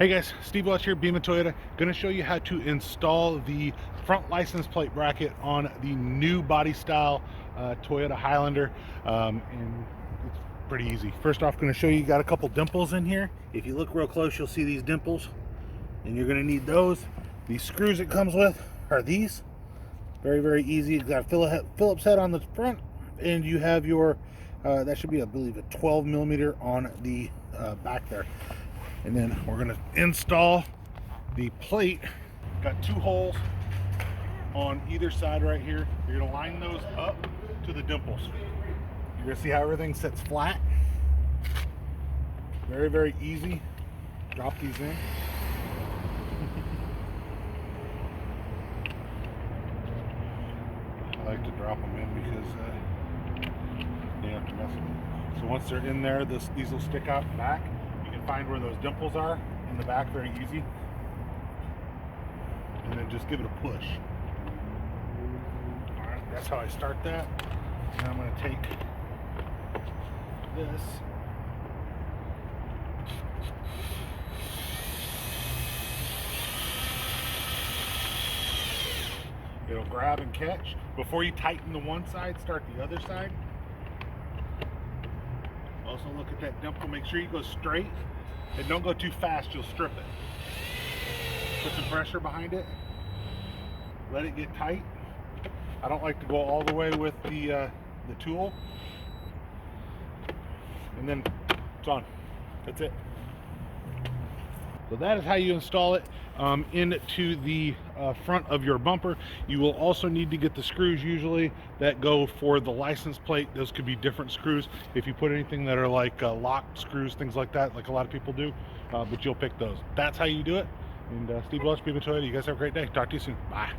Hey guys, Steve Welch here, Beaman Toyota. Going to show you how to install the front license plate bracket on the new body style Toyota Highlander, and it's pretty easy. First off, going to show you got a couple dimples in here. If you look real close, you'll see these dimples, and you're going to need those. These screws it comes with are these. Very easy. You've got a Phillips head on the front, and you have your that should be, I believe, a 12 millimeter on the back there. And then we're going to install the plate. Got two holes on either side right here. You're going to line those up to the dimples. You're going to see how everything sits flat. Very easy. Drop these in. I like to drop them in because they have to mess with them. So once they're in there, these will stick out back. You can find where those dimples are in the back very easy, and then just give it a push. All right, that's how I start that. And I'm going to take this, it'll grab and catch. Before you tighten the one side, start the other side. Also look at that dimple, make sure you go straight and don't go too fast, you'll strip it. Put some pressure behind it, let it get tight. I don't like to go all the way with the tool. And then it's on, that's it. So that is how you install it into the front of your bumper. You will also need to get the screws usually that go for the license plate. Those could be different screws. If you put anything that are like lock screws, things like that, like a lot of people do, but you'll pick those. That's how you do it. And Steve Welch, Beaman Toyota, you guys have a great day. Talk to you soon. Bye.